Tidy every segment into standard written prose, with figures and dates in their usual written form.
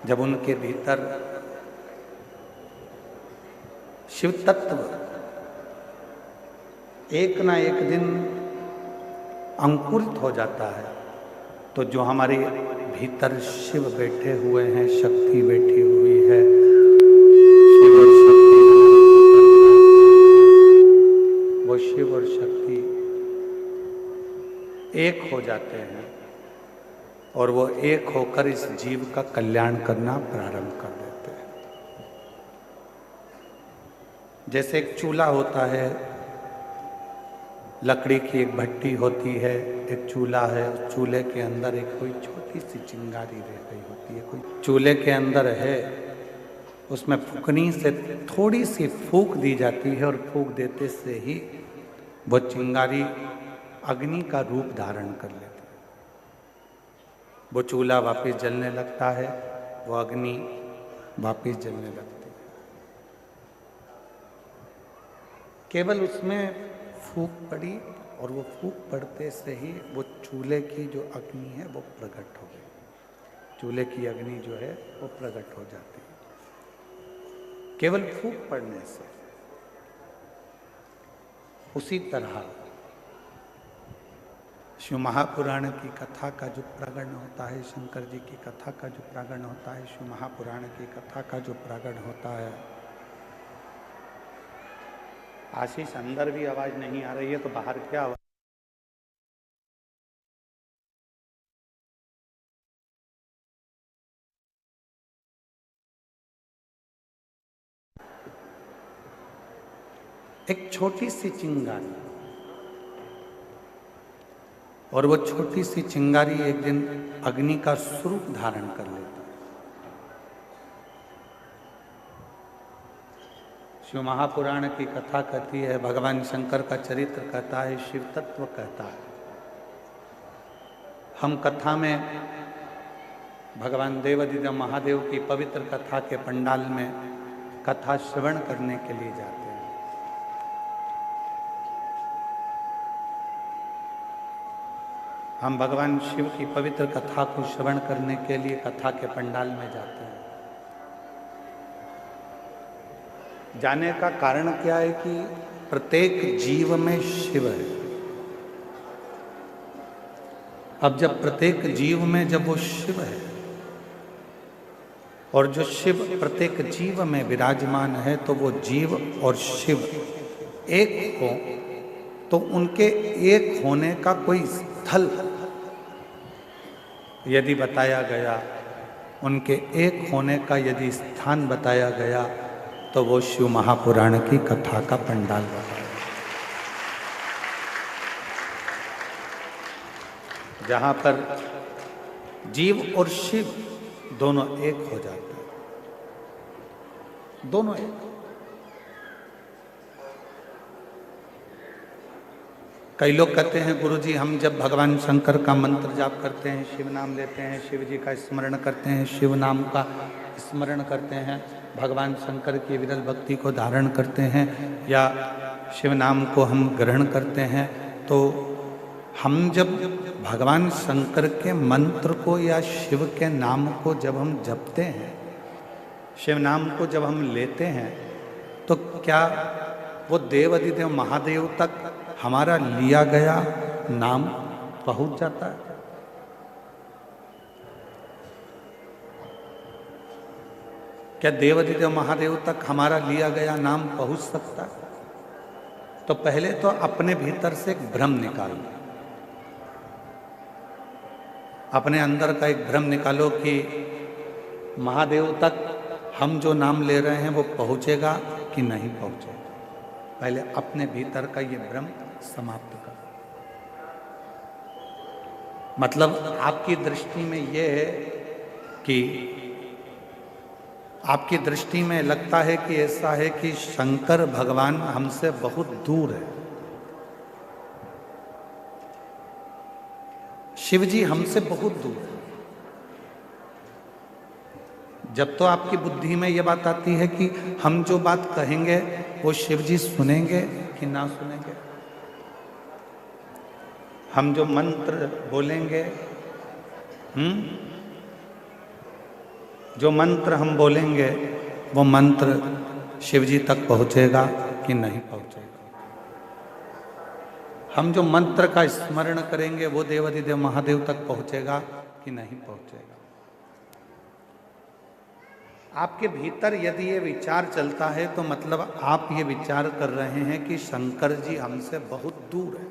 जब उनके भीतर शिव तत्व एक ना एक दिन अंकुरित हो जाता है, तो जो हमारे भीतर शिव बैठे हुए हैं, शक्ति बैठी हुई है, शिव और शक्ति, वो शिव और शक्ति एक हो जाते हैं और वो एक होकर इस जीव का कल्याण करना प्रारंभ कर देते हैं। जैसे एक चूल्हा होता है, लकड़ी की एक भट्टी होती है, एक चूल्हा है, उस चूल्हे के अंदर एक कोई छोटी सी चिंगारी रह गई होती है, कोई चूल्हे के अंदर है, उसमें फूकनी से थोड़ी सी फूक दी जाती है और फूक देते से ही वो चिंगारी अग्नि का रूप धारण कर लेती है। वो चूल्हा वापस जलने लगता है, वो अग्नि वापस जलने लगती है। केवल उसमें फूक पड़ी और वो फूक पड़ते से ही वो चूल्हे की जो अग्नि है वो प्रकट हो गई। चूल्हे की अग्नि जो है वो प्रकट हो जाती है केवल फूक पड़ने से। उसी तरह शिव महापुराण की कथा का जो प्रागण होता है, शंकर जी की कथा का जो प्रागण होता है, शिव महापुराण की कथा का जो प्रागण होता है। आशीष, अंदर भी आवाज नहीं आ रही है तो बाहर क्या आवाज? एक छोटी सी चिंगारी, और वो छोटी सी चिंगारी एक दिन अग्नि का स्वरूप धारण कर लेती है। शिव महापुराण की कथा कहती है, भगवान शंकर का चरित्र कहता है, शिव तत्व कहता है। हम कथा में भगवान देवाधिदेव महादेव की पवित्र कथा के पंडाल में कथा श्रवण करने के लिए जाते हैं। हम भगवान शिव की पवित्र कथा को श्रवण करने के लिए कथा के पंडाल में जाते हैं। जाने का कारण क्या है कि प्रत्येक जीव में शिव है। अब जब प्रत्येक जीव में जब वो शिव है और जो शिव प्रत्येक जीव में विराजमान है, तो वो जीव और शिव एक हो, तो उनके एक होने का कोई स्थल यदि बताया गया, उनके एक होने का यदि स्थान बताया गया, तो वो शिव महापुराण की कथा का पंडाल बताया, जहाँ पर जीव और शिव दोनों एक हो जाते हैं, दोनों एक। कई लोग कहते हैं, गुरुजी हम जब भगवान शंकर का मंत्र जाप करते हैं, शिव नाम लेते हैं, शिव जी का स्मरण करते हैं, शिव नाम का स्मरण करते हैं, भगवान शंकर की विरल भक्ति को धारण करते हैं या शिव नाम को हम ग्रहण करते हैं, तो हम जब भगवान शंकर के मंत्र को या शिव के नाम को जब हम जपते हैं, शिव नाम को जब हम लेते हैं, तो क्या वो देवाधिदेव महादेव तक हमारा लिया गया नाम पहुंच जाता है? क्या देवाधिदेव महादेव तक हमारा लिया गया नाम पहुंच सकता है? तो पहले तो अपने भीतर से एक भ्रम निकालो, अपने अंदर का एक भ्रम निकालो कि महादेव तक हम जो नाम ले रहे हैं वो पहुंचेगा कि नहीं पहुंचेगा। पहले अपने भीतर का ये भ्रम समाप्त करो। मतलब आपकी दृष्टि में ये है कि आपकी दृष्टि में लगता है कि ऐसा है कि शंकर भगवान हमसे बहुत दूर है, शिव जी हमसे बहुत दूर है। जब तो आपकी बुद्धि में यह बात आती है कि हम जो बात कहेंगे वो शिव जी सुनेंगे कि ना सुनेंगे, हम जो मंत्र बोलेंगे जो मंत्र हम बोलेंगे वो मंत्र शिव जी तक पहुंचेगा कि नहीं पहुंचेगा। हम जो मंत्र का स्मरण करेंगे वो देवाधिदेव महादेव तक पहुंचेगा कि नहीं पहुंचेगा। आपके भीतर यदि ये विचार चलता है तो मतलब आप ये विचार कर रहे हैं कि शंकर जी हमसे बहुत दूर है।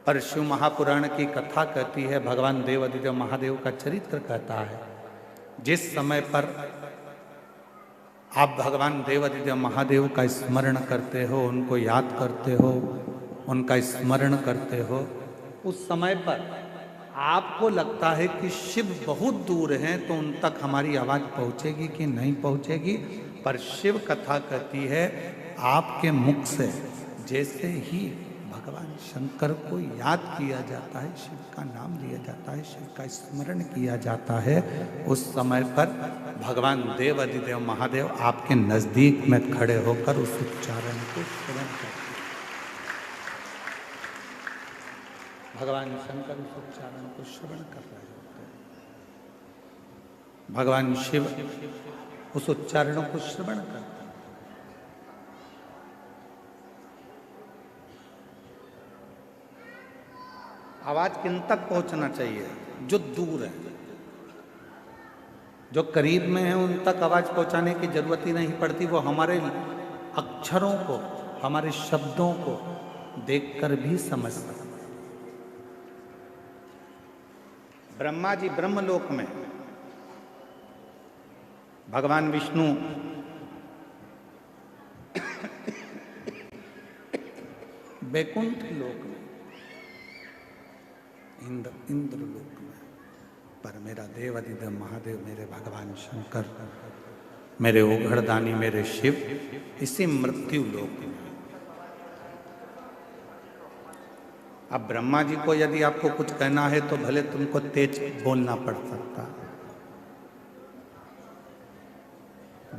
पर शिव महापुराण की कथा कहती है, भगवान देवाधिदेव महादेव का चरित्र कहता है, जिस समय पर आप भगवान देवाधिदेव महादेव का स्मरण करते हो, उनको याद करते हो, उनका स्मरण करते हो, उस समय पर आपको लगता है कि शिव बहुत दूर हैं, तो उन तक हमारी आवाज़ पहुंचेगी कि नहीं पहुंचेगी। पर शिव कथा कहती है आपके मुख से जैसे ही भगवान शंकर को याद किया जाता है, शिव का नाम लिया जाता है, शिव का स्मरण किया जाता है, उस समय पर भगवान देवाधिदेव महादेव आपके नज़दीक में खड़े होकर उस उच्चारण को श्रवण करते हैं। भगवान शंकर उस उच्चारण को श्रवण कर रहे होते हैं। भगवान शिव उस उच्चारणों को श्रवण करते हैं। आवाज किन तक पहुंचना चाहिए? जो दूर है। जो करीब में है उन तक आवाज पहुंचाने की जरूरत ही नहीं पड़ती, वो हमारे अक्षरों को, हमारे शब्दों को देखकर भी समझ सकते। ब्रह्मा जी ब्रह्मलोक में, भगवान विष्णु बैकुंठ लोक में, इंद्र लोक में, पर मेरा देवाधिदेव महादेव, मेरे भगवान शंकर, मेरे ओघड़दानी, मेरे शिव इसी मृत्यु लोक में। अब ब्रह्मा जी को यदि आपको कुछ कहना है तो भले तुमको तेज बोलना पड़ सकता है।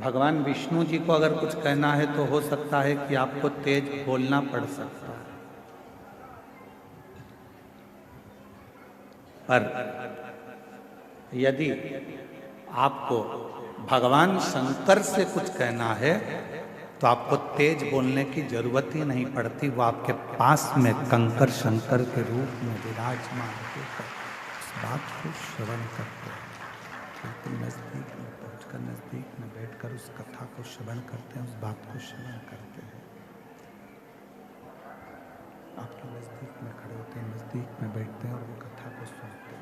भगवान विष्णु जी को अगर कुछ कहना है तो हो सकता है कि आपको तेज बोलना पड़ सकता है। पर यदि आपको भगवान शंकर से कुछ कहना है तो आपको तेज बोलने की जरूरत ही नहीं पड़ती, वो आपके पास में कंकर शंकर के रूप में विराजमान होकर उस बात को श्रवण करते हैं। बिल्कुल नज़दीक में पहुंचकर, नज़दीक में बैठकर उस कथा को श्रवण करते हैं, उस बात को श्रवण करते हैं। आपके नज़दीक में खड़े होते हैं, नज़दीक में बैठते हैं और वो कथा को सुनते हैं।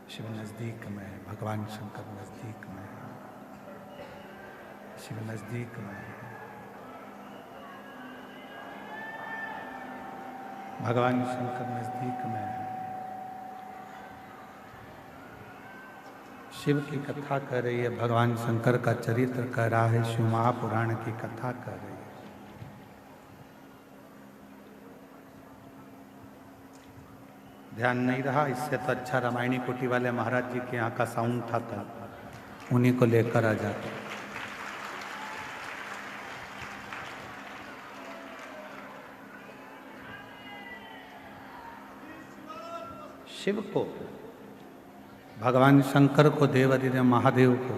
शिव नज़दीक में है, भगवान शंकर नज़दीक में है, शिव नज़दीक में है, भगवान शंकर नज़दीक में है। शिव की कथा कर रही है, भगवान शंकर का चरित्र कह रहा है, शिव महापुराण की कथा कर रही है। ध्यान नहीं रहा, इससे तो अच्छा रामायणी कुटी वाले महाराज जी के यहाँ का साउंड था, उन्हीं को लेकर आ जाते। शिव को, भगवान शंकर को, देवाधिदेव महादेव को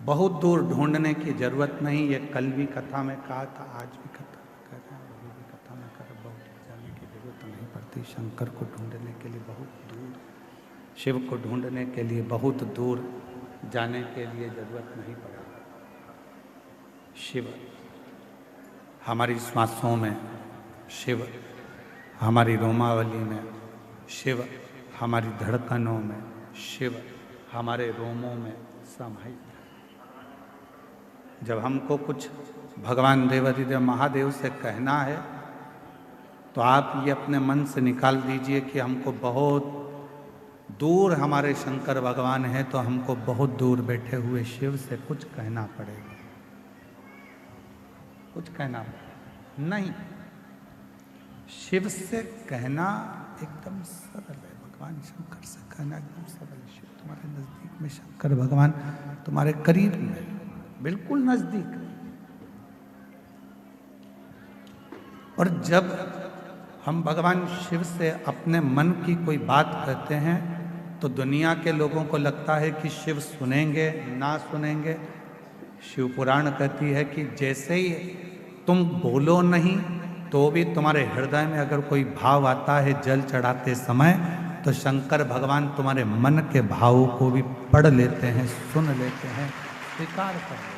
बहुत दूर ढूंढने की जरूरत नहीं। ये कल भी कथा में कहा था, आज भी कथा में कह रहे हैं, अभी भी कथा में कर, बहुत जाने की जरूरत नहीं पड़ती। शंकर को ढूंढने के लिए बहुत दूर, शिव को ढूंढने के लिए बहुत दूर जाने के लिए जरूरत नहीं पड़ेगी। शिव हमारी श्वासों में, शिव हमारी रोमावली में, शिव हमारी धड़कनों में, शिव हमारे रोमों में समाहित है। जब हमको कुछ भगवान देवाधिदेव महादेव से कहना है तो आप ये अपने मन से निकाल दीजिए कि हमको बहुत दूर हमारे शंकर भगवान हैं, तो हमको बहुत दूर बैठे हुए शिव से कुछ कहना पड़ेगा। कुछ कहना नहीं, शिव से कहना एकदम सरल है। भगवान शंकर से कहना एकदम सरल है। शिव तुम्हारे नजदीक में, शंकर भगवान तुम्हारे करीब में, बिल्कुल नजदीक। और जब हम भगवान शिव से अपने मन की कोई बात कहते हैं तो दुनिया के लोगों को लगता है कि शिव सुनेंगे ना सुनेंगे। शिव पुराण कहती है कि जैसे ही तुम बोलो नहीं तो भी तुम्हारे हृदय में अगर कोई भाव आता है जल चढ़ाते समय, तो शंकर भगवान तुम्हारे मन के भावों को भी पढ़ लेते हैं, सुन लेते हैं, स्वीकार कर लेते हैं।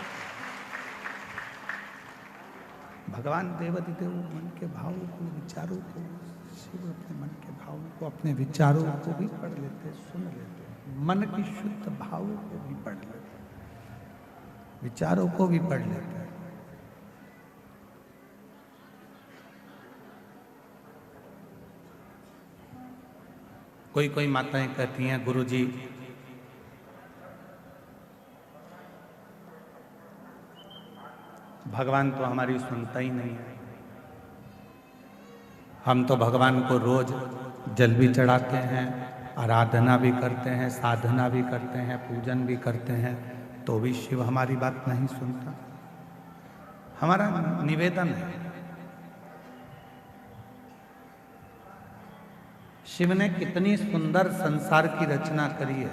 भगवान देवादिदेव मन के भावों को, विचारों को, शिव अपने मन के भावों को, अपने विचारों को भी पढ़ लेते हैं, सुन लेते हैं। मन की शुद्ध भावों को भी पढ़ लेते हैं, विचारों को भी पढ़ लेते हैं। कोई कोई माताएं कहती हैं, गुरुजी भगवान तो हमारी सुनता ही नहीं है। हम तो भगवान को रोज जल भी चढ़ाते हैं, आराधना भी करते हैं, साधना भी करते हैं, पूजन भी करते हैं, तो भी शिव हमारी बात नहीं सुनता। हमारा निवेदन है, शिव ने कितनी सुंदर संसार की रचना करी है,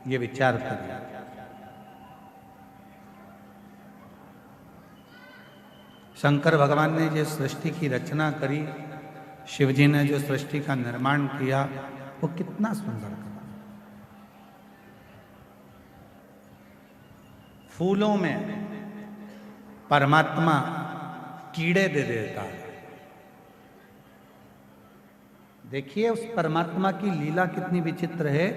ये विचार करिए। शंकर भगवान ने जो सृष्टि की रचना करी, शिव जी ने जो सृष्टि का निर्माण किया, वो कितना सुंदर करा। फूलों में परमात्मा कीड़े दे देता है। देखिए उस परमात्मा की लीला कितनी विचित्र है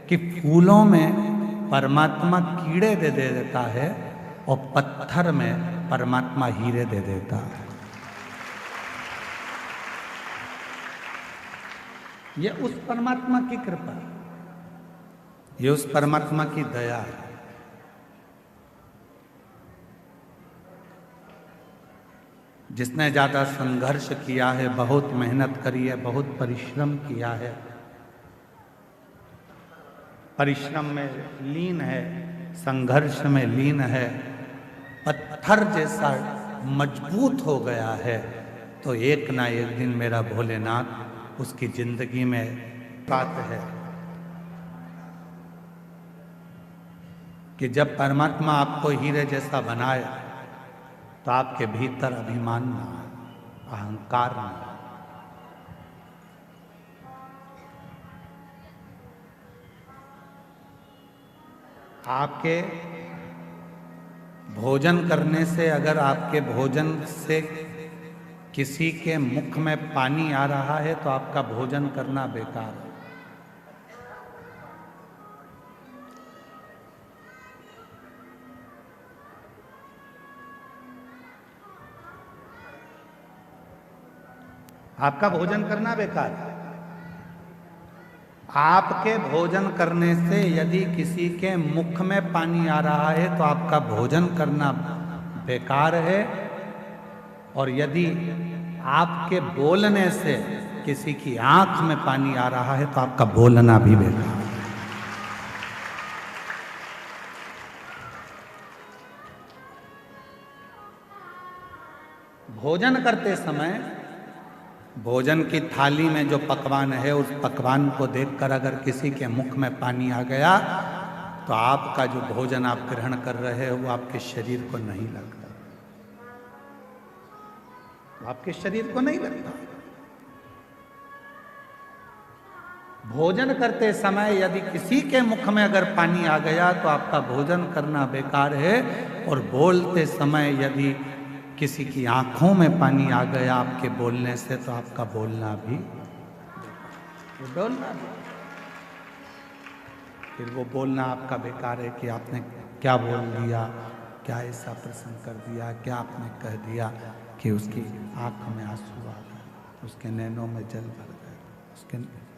कि फूलों में परमात्मा कीड़े दे देता है और पत्थर में परमात्मा हीरे दे देता है। ये उस परमात्मा की कृपा, ये उस परमात्मा की दया है। जिसने ज्यादा संघर्ष किया है, बहुत मेहनत करी है, बहुत परिश्रम किया है, परिश्रम में लीन है, संघर्ष में लीन है, पत्थर जैसा मजबूत हो गया है, तो एक ना एक दिन मेरा भोलेनाथ उसकी जिंदगी में बात है कि जब परमात्मा आपको हीरे जैसा बनाए तो आपके भीतर अभिमान ना आए, अहंकार ना आए। आपके भोजन करने से, अगर आपके भोजन से किसी के मुख में पानी आ रहा है तो आपका भोजन करना बेकार है। आपका भोजन करना बेकार है। आपके भोजन करने से यदि किसी के मुख में पानी आ रहा है तो आपका भोजन करना बेकार है, और यदि आपके बोलने से किसी की आंख में पानी आ रहा है तो आपका बोलना भी बेकार है। भोजन करते समय भोजन की थाली में जो पकवान है, उस पकवान को देखकर अगर किसी के मुख में पानी आ गया तो आपका जो भोजन आप ग्रहण कर रहे हो वो आपके शरीर को नहीं लगता, आपके शरीर को नहीं लगता। भोजन करते समय यदि किसी के मुख में अगर पानी आ गया तो आपका भोजन करना बेकार है, और बोलते समय यदि किसी की आंखों में पानी आ गया आपके बोलने से तो आपका बोलना भी, बोलना भी, फिर वो बोलना आपका बेकार है कि आपने क्या बोल दिया, क्या ऐसा प्रसंग कर दिया, क्या आपने कह दिया कि उसकी आंख में आंसू आ गए, उसके नैनों में जल भर गए, उसके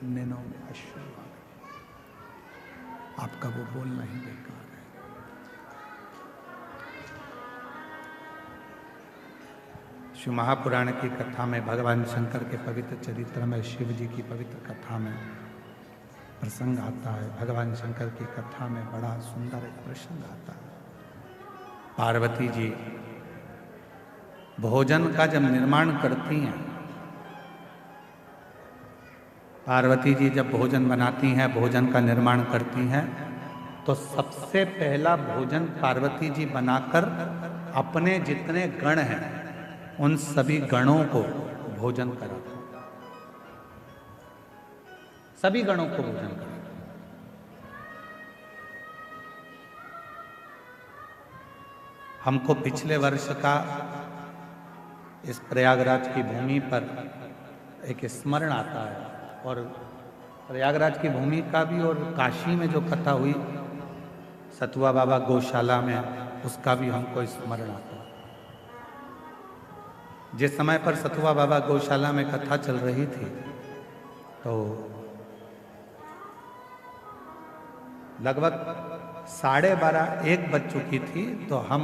नैनों में अश्रु आ गए, आपका वो बोलना ही बेकार है। शिव महापुराण की कथा में, भगवान शंकर के पवित्र चरित्र में, शिव जी की पवित्र कथा में प्रसंग आता है। भगवान शंकर की कथा में बड़ा सुंदर एक प्रसंग आता है। पार्वती जी भोजन का जब निर्माण करती हैं, पार्वती जी जब भोजन बनाती हैं, भोजन का निर्माण करती हैं, तो सबसे पहला भोजन पार्वती जी बनाकर अपने जितने गण हैं उन सभी गणों को भोजन कराते, सभी गणों को भोजन कराते। हमको पिछले वर्ष का इस प्रयागराज की भूमि पर एक स्मरण आता है, और प्रयागराज की भूमि का भी और काशी में जो कथा हुई सतुआ बाबा गौशाला में, उसका भी हमको स्मरण आता है। जिस समय पर सतुआ बाबा गौशाला में कथा चल रही थी तो लगभग 12:30-1 बज चुकी थी, तो हम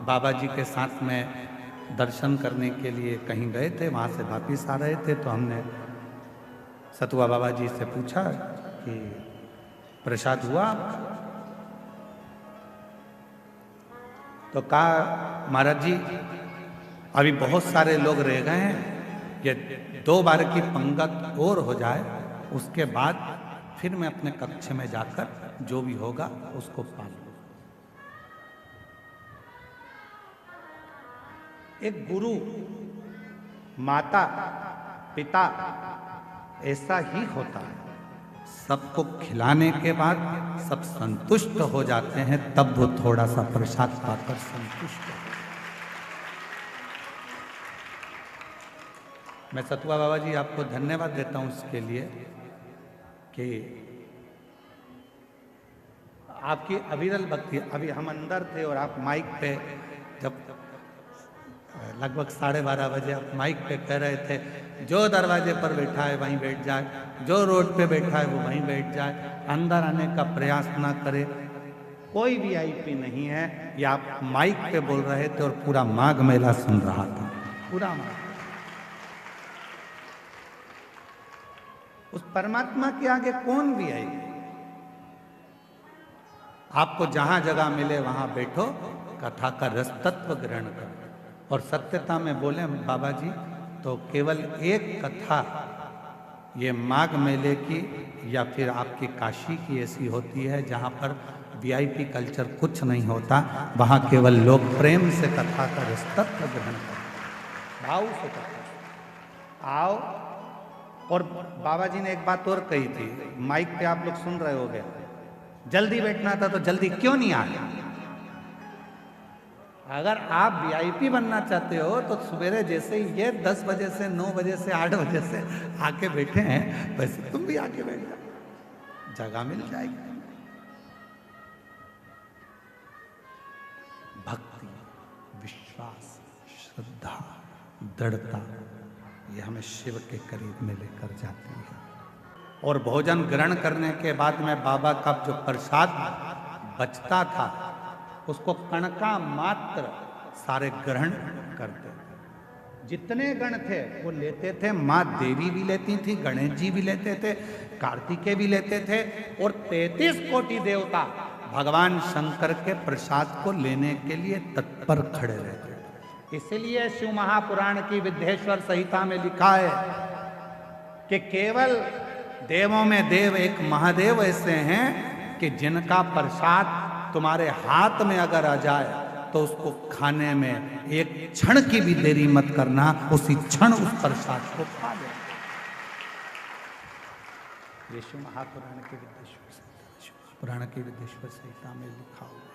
बाबा जी के साथ में दर्शन करने के लिए कहीं गए थे, वहाँ से वापिस आ रहे थे, तो हमने सतुआ बाबा जी से पूछा कि प्रसाद हुआ? तो कहा महाराज जी अभी बहुत सारे लोग रह गए हैं, ये 2 बार की पंगत और हो जाए उसके बाद फिर मैं अपने कक्ष में जाकर जो भी होगा उसको पालूं। एक गुरु, माता, पिता ऐसा ही होता है, सबको खिलाने के बाद सब संतुष्ट हो जाते हैं, तब वो थोड़ा सा प्रसाद पाकर संतुष्ट हो। मैं सतुआ बाबा जी आपको धन्यवाद देता हूं इसके लिए कि आपकी अविरल भक्ति। अभी हम अंदर थे और आप माइक पे जब लगभग 12:30 बजे आप माइक पे कह रहे थे जो दरवाजे पर बैठा है वहीं बैठ जाए, जो रोड पे बैठा है वो वहीं बैठ जाए, अंदर आने का प्रयास ना करे, कोई वीआईपी नहीं है, ये आप माइक पे बोल रहे थे और पूरा माघ मेला सुन रहा था, पूरा माघ। उस परमात्मा के आगे कौन वीआईपी? आपको जहां जगह मिले वहां बैठो, कथा का रस तत्व ग्रहण करो। और सत्यता में बोले बाबा जी तो केवल एक कथा ये माघ मेले की या फिर आपकी काशी की ऐसी होती है जहाँ पर वीआईपी कल्चर कुछ नहीं होता, वहाँ केवल लोग प्रेम से कथा का रस तत्व ग्रहण करते, भाव से कथा आओ। और बाबा जी ने एक बात और कही थी, माइक पे आप लोग सुन रहे होगे, जल्दी बैठना था तो जल्दी क्यों नहीं आया? अगर आप वीआईपी बनना चाहते हो तो सवेरे जैसे ही ये 10 बजे से 9 बजे से 8 बजे से आके बैठे हैं, वैसे तुम भी आके बैठ जाओ, जगह मिल जाएगी। भक्ति, विश्वास, श्रद्धा, दृढ़ता ये हमें शिव के करीब में लेकर जाती है। और भोजन ग्रहण करने के बाद में बाबा का जो प्रसाद बचता था उसको कणका मात्र सारे ग्रहण करते थे। जितने गण थे वो लेते थे, माँ देवी भी लेती थी, गणेश जी भी लेते थे, कार्तिकेय भी लेते थे, और 33 कोटि देवता भगवान शंकर के प्रसाद को लेने के लिए तत्पर खड़े रहते थे। इसलिए शिव महापुराण की विद्येश्वर संहिता में लिखा है कि केवल देवों में देव एक महादेव ऐसे हैं कि जिनका प्रसाद तुम्हारे हाथ में अगर आ जाए तो उसको खाने में एक क्षण की भी देरी मत करना, उसी क्षण उस प्रसाद को खा ले। ये शिव महापुराण के विद्येश्वर संहिता में लिखा हुआ।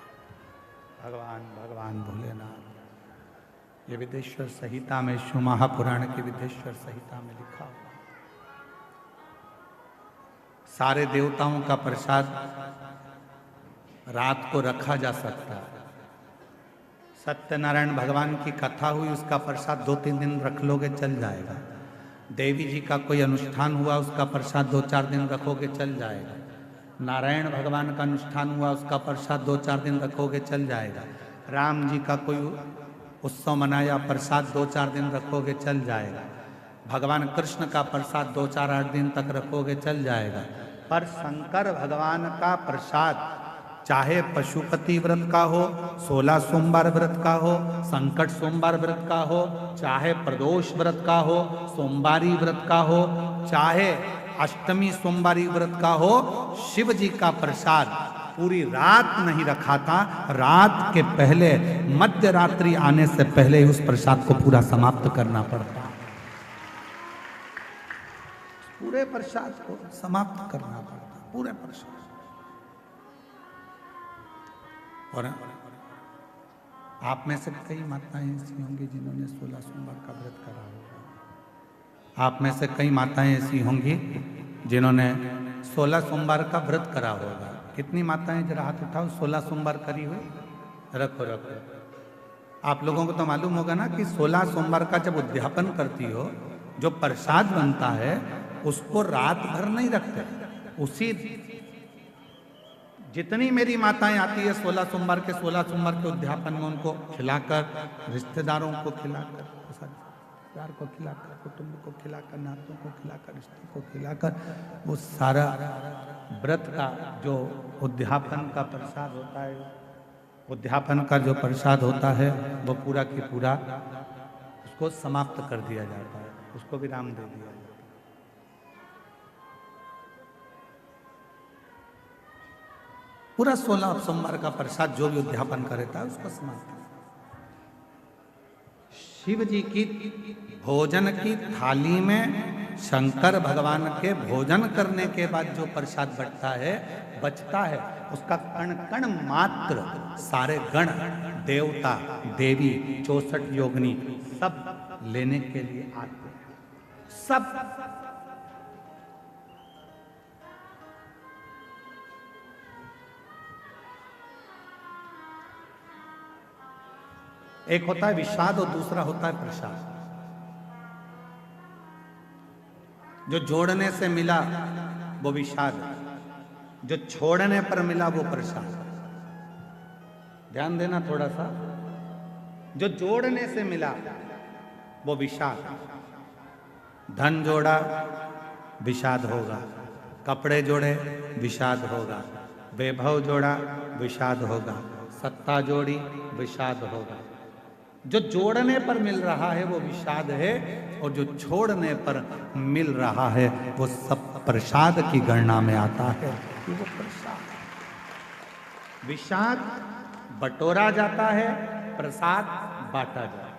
भगवान भोलेनाथ, ये विद्येश्वर संहिता में, शिव महापुराण के विद्येश्वर संहिता में लिखा हुआ। सारे देवताओं का प्रसाद रात को रखा जा सकता है। सत्यनारायण भगवान की कथा हुई, उसका प्रसाद 2-3 दिन रख लोगे चल जाएगा। देवी जी का कोई अनुष्ठान हुआ, उसका प्रसाद 2-4 दिन रखोगे चल जाएगा। नारायण भगवान का अनुष्ठान हुआ, उसका प्रसाद 2-4 दिन रखोगे चल जाएगा। राम जी का कोई उत्सव मनाया, प्रसाद 2-4 दिन रखोगे चल जाएगा। भगवान कृष्ण का प्रसाद 2-4-8 दिन तक रखोगे चल जाएगा। पर शंकर भगवान का प्रसाद चाहे पशुपति व्रत का हो, 16 सोमवार व्रत का हो, संकट सोमवार व्रत का हो, चाहे प्रदोष व्रत का हो, सोमवारी व्रत का हो, चाहे अष्टमी सोमवारी व्रत का हो, शिव जी का प्रसाद पूरी रात नहीं रखा था। रात के पहले, मध्य रात्रि आने से पहले उस प्रसाद को पूरा समाप्त करना पड़ता, पूरे प्रसाद को समाप्त करना पड़ता, पूरे प्रसाद। और आप में से कई माताएं ऐसी होंगी जिन्होंने 16 सोमवार का व्रत करा होगा। आप में से कई माताएं ऐसी होंगी जिन्होंने 16 सोमवार का व्रत करा होगा। कितनी माताएं, जरा हाथ उठाओ, 16 सोमवार करी हुई? रखो रखो। आप लोगों को तो मालूम होगा ना कि 16 सोमवार का जब उद्यापन करती हो, जो प्रसाद बनता है उसको रात भर नहीं रखते। उसी जितनी मेरी माताएं आती है 16 सोमवार के उद्यापन में, उनको खिलाकर, रिश्तेदारों को खिलाकर, रिश्तेदार को खिलाकर, कुटुंब को खिलाकर, नातों को खिलाकर, रिश्ते को खिलाकर, वो सारा व्रत का जो उद्यापन का प्रसाद होता है, उद्यापन का जो प्रसाद होता है वो पूरा की पूरा उसको समाप्त कर दिया जाता है, उसको विराम दे दिया जाता है। पूरा 16 सोमवार का प्रसाद जो भी उद्यापन करता है उसको समाप्त। शिव जी की भोजन की थाली में शंकर भगवान के भोजन करने के बाद जो प्रसाद बचता है उसका कण कण मात्र सारे गण, देवता, देवी, 64 योगिनी सब लेने के लिए आते हैं। सब एक होता है विषाद और दूसरा होता है प्रसाद। जो जोड़ने से मिला वो विषाद, जो छोड़ने पर मिला वो प्रसाद। ध्यान देना थोड़ा सा। जो जोड़ने से मिला वो विषाद। धन जोड़ा विषाद होगा, कपड़े जोड़े विषाद होगा, वैभव जोड़ा विषाद होगा, सत्ता जोड़ी विषाद होगा। जो जोड़ने पर मिल रहा है वो विषाद है, और जो छोड़ने पर मिल रहा है वो सब प्रसाद की गणना में आता है। वो प्रसाद, विषाद बटोरा जाता है, प्रसाद बांटा जाता है।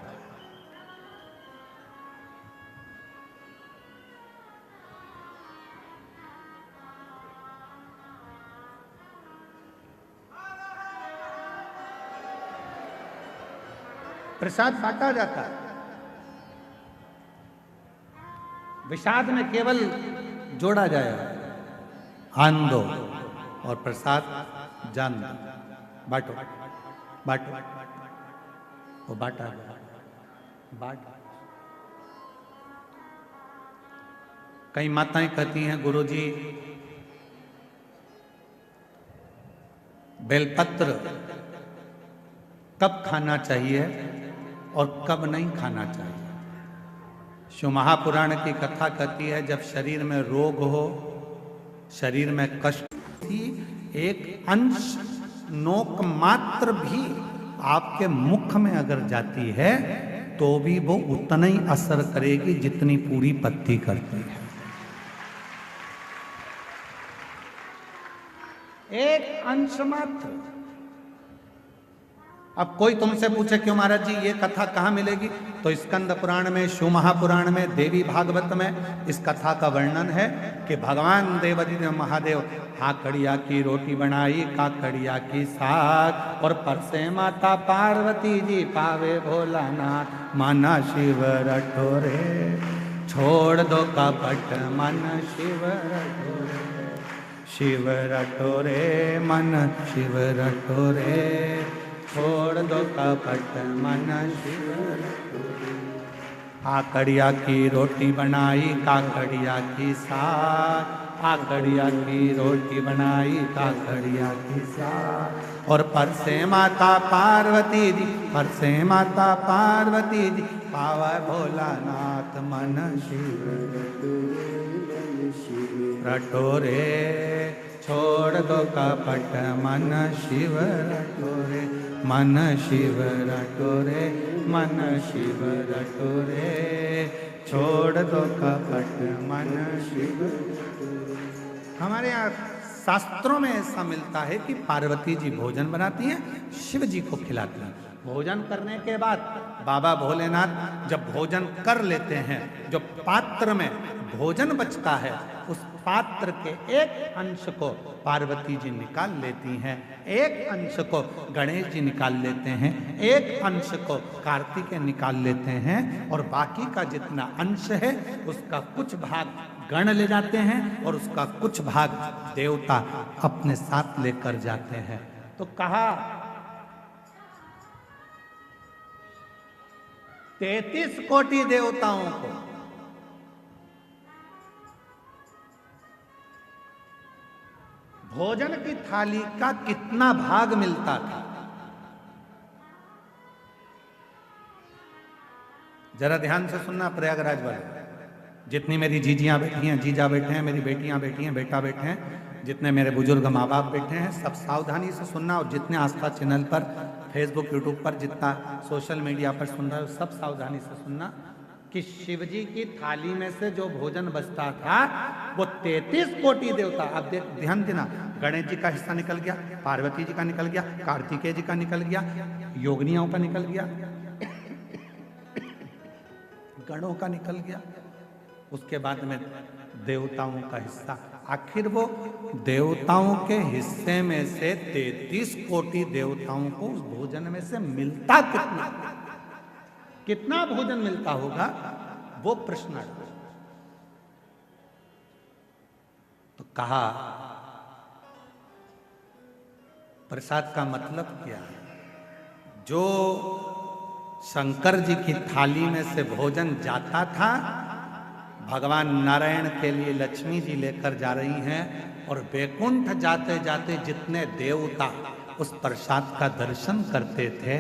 प्रसाद बांटा जाता है। विषाद में केवल जोड़ा जाएगा, आन दो और प्रसाद जान दो, बांटो बांटो, वो बांटा बांट। कई माताएं कहती हैं, गुरुजी बेलपत्र कब खाना चाहिए और कब नहीं खाना चाहिए। शिव महापुराण की कथा कहती है, जब शरीर में रोग हो, शरीर में कष्ट थी, एक अंश नोक मात्र भी आपके मुख में अगर जाती है तो भी वो उतना ही असर करेगी जितनी पूरी पत्ती करती है। एक अंश मात्र। अब कोई तुमसे पूछे क्यों महाराज जी ये कथा कहाँ मिलेगी, तो स्कंद पुराण में, शिव महापुराण में, देवी भागवत में इस कथा का वर्णन है कि भगवान देवाधिदेव महादेव काकड़िया की रोटी बनाई, काकड़िया की साग, और परसे माता पार्वती जी पावे भोलानाथ, माना शिव रटोरे, छोड़ दो कपट मन शिव रटोरे, शिव रटोरे मन शिव रटोरे, छोड़ दो कपट मन शिव रटोरे। काकड़िया की रोटी बनाई, काकड़िया की साग, काकड़िया की रोटी बनाई, काकड़िया की साग, और परसे माता पार्वती जी, परसे माता पार्वती जी पावा भोलानाथ, मन शिव रटोरे, छोड़ दो कपट मन शिव रटोरे, मन शिव रटोरे, मन शिव रटोरे, छोड़ दो कपट मन शिव। हमारे यहाँ शास्त्रों में ऐसा मिलता है कि पार्वती जी भोजन बनाती हैं, शिव जी को खिलाती हैं। भोजन करने के बाद बाबा भोलेनाथ जब भोजन कर लेते हैं, जो पात्र में भोजन बचता है उस पात्र के एक अंश को पार्वती जी निकाल लेती हैं, एक अंश को गणेश जी निकाल लेते हैं, एक अंश को कार्तिकेय निकाल लेते हैं, और बाकी का जितना अंश है उसका कुछ भाग गण ले जाते हैं और उसका कुछ भाग देवता अपने साथ लेकर जाते हैं। तो कहा 33 कोटि देवताओं को भोजन की थाली का कितना भाग मिलता था, जरा ध्यान से सुनना प्रयागराज वाले। जितनी मेरी जीजियां बैठी हैं, जीजा बैठे हैं, मेरी बेटियां बैठी हैं, बेटा बैठे हैं, जितने मेरे बुजुर्ग माँ बाप बैठे हैं, सब सावधानी से सुनना। और जितने आस्था चैनल पर, फेसबुक, यूट्यूब पर, जितना सोशल मीडिया पर सुन रहे हो, सब सावधानी से सुनना कि शिवजी की थाली में से जो भोजन बचता था वो 33 कोटि देवता, अब ध्यान देना, गणेश जी का हिस्सा निकल गया, पार्वती जी का निकल गया, कार्तिकेय जी का निकल गया, योगिनियों का निकल गया, गणों का निकल गया, उसके बाद में देवताओं का हिस्सा। आखिर वो देवताओं के हिस्से में से 33 कोटि देवताओं को उस भोजन में से मिलता कितना, कितना भोजन मिलता होगा, वो प्रश्न आता। तो कहा प्रसाद का मतलब क्या है? जो शंकर जी की थाली में से भोजन जाता था, भगवान नारायण के लिए लक्ष्मी जी लेकर जा रही हैं, और वैकुंठ जाते जाते जितने देवता उस प्रसाद का दर्शन करते थे,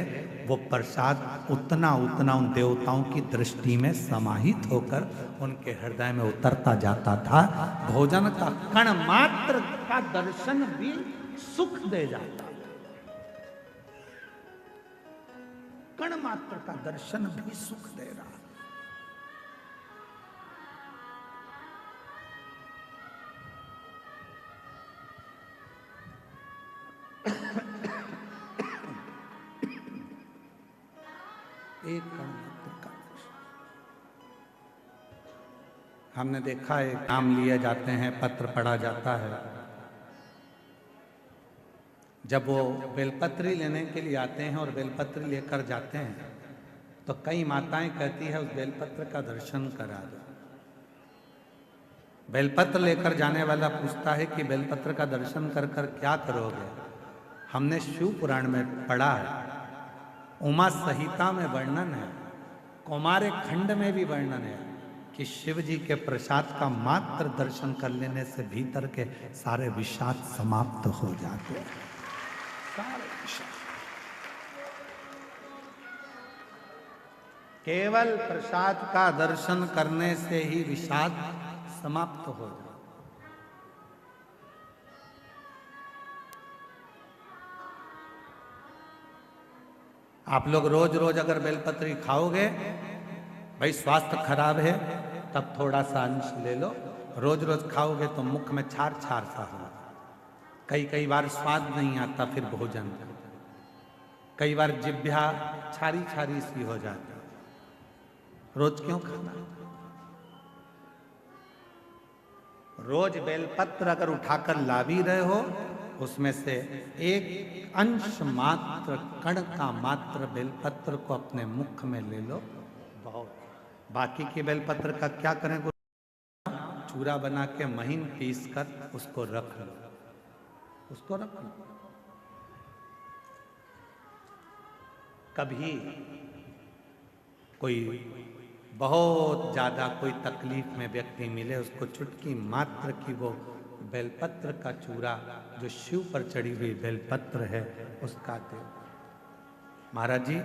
वो प्रसाद उतना उतना उन देवताओं की दृष्टि में समाहित होकर उनके हृदय में उतरता जाता था। भोजन का कण मात्र का दर्शन भी सुख दे जाता, कण मात्र का दर्शन भी सुख दे रहा। एक कण मात्र का हमने देखा है, नाम लिए जाते हैं, पत्र पढ़ा जाता है। जब वो बेलपत्री लेने के लिए आते हैं और बेलपत्री लेकर जाते हैं, तो कई माताएं कहती है उस बेलपत्र का दर्शन करा दो। बेलपत्र लेकर जाने वाला पूछता है कि बेलपत्र का दर्शन कर कर क्या करोगे? हमने शिव पुराण में पढ़ा है, उमा संहिता में वर्णन है, कौमार खंड में भी वर्णन है कि शिव जी के प्रसाद का मात्र दर्शन कर लेने से भीतर के सारे विषाद समाप्त हो जाते हैं। सारे विषाद केवल प्रसाद का दर्शन करने से ही विषाद समाप्त हो जाए। आप लोग रोज रोज अगर बेलपत्री खाओगे, भाई स्वास्थ्य खराब है तब थोड़ा सा अंश ले लो, रोज रोज खाओगे तो मुख में छार छार सा हो, कई बार स्वाद नहीं आता, फिर भोजन कई बार जिह्वा छारी छारी सी हो जाती। रोज क्यों खाना? रोज बेलपत्र अगर उठाकर ला भी रहे हो, उसमें से एक अंश मात्र, कण का मात्र बेलपत्र को अपने मुख में ले लो, बहुत। बाकी के बेलपत्र का क्या करें? चूरा बना के महीन पीस कर उसको रख लो, उसको रख लो। कभी कोई बहुत ज्यादा कोई तकलीफ में व्यक्ति मिले, उसको चुटकी मात्र की वो बेलपत्र का चूरा जो शिव पर चढ़ी हुई बेलपत्र है उसका दे। महाराज जी,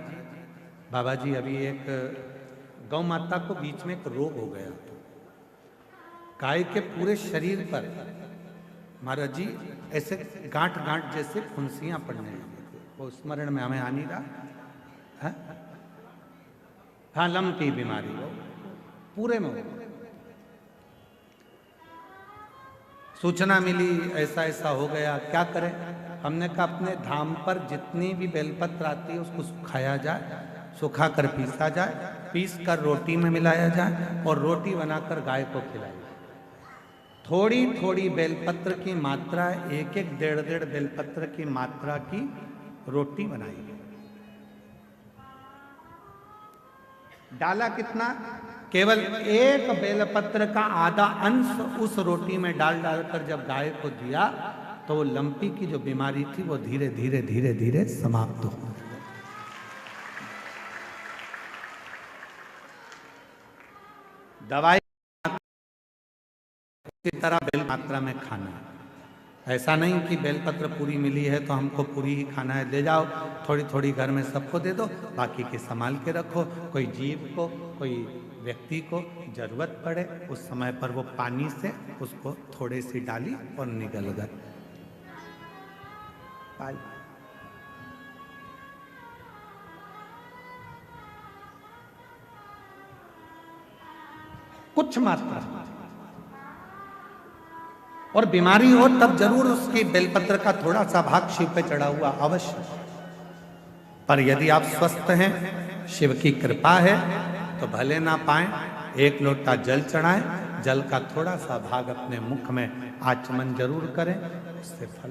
बाबा जी, अभी एक गौ माता को बीच में एक रोग हो गया, गाय के पूरे शरीर पर महाराज जी ऐसे गांठ गांठ जैसे फुंसियां पड़ने लगी, वो स्मरण में हमें आ नहीं रहा है? हाँ, लंपी बीमारी वो पूरे में हो। सूचना मिली ऐसा ऐसा हो गया, क्या करें? हमने कहा अपने धाम पर जितनी भी बेलपत्र आती है उसको सुखाया जाए, सुखा कर पीसा जाए, पीस कर रोटी में मिलाया जाए और रोटी बनाकर गाय को खिलाई जाए। थोड़ी थोड़ी बेलपत्र की मात्रा, एक एक डेढ़ डेढ़ बेलपत्र की मात्रा की रोटी बनाई गई। डाला कितना? केवल एक बेलपत्र का आधा अंश उस रोटी में डाल डालकर जब गाय को दिया तो वो लंपी की जो बीमारी थी वो धीरे धीरे धीरे धीरे समाप्त हो गई। दवाई इसी तरह बेल मात्रा में खाना है। ऐसा नहीं कि बेलपत्र पूरी मिली है तो हमको पूरी ही खाना है, ले जाओ थोड़ी थोड़ी घर में सबको दे दो, बाकी के संभाल के रखो। कोई जीव को, कोई व्यक्ति को जरूरत पड़े उस समय पर वो पानी से उसको थोड़ी सी डाली और निगल गए। कुछ मात्रा, और बीमारी हो तब जरूर उसकी बेलपत्र का थोड़ा सा भाग शिव पे चढ़ा हुआ अवश्य। पर यदि आप स्वस्थ हैं, शिव की कृपा है, तो भले ना पाए, एक लोटा जल चढ़ाएं, जल का थोड़ा सा भाग अपने मुख में आचमन जरूर करें, उससे फल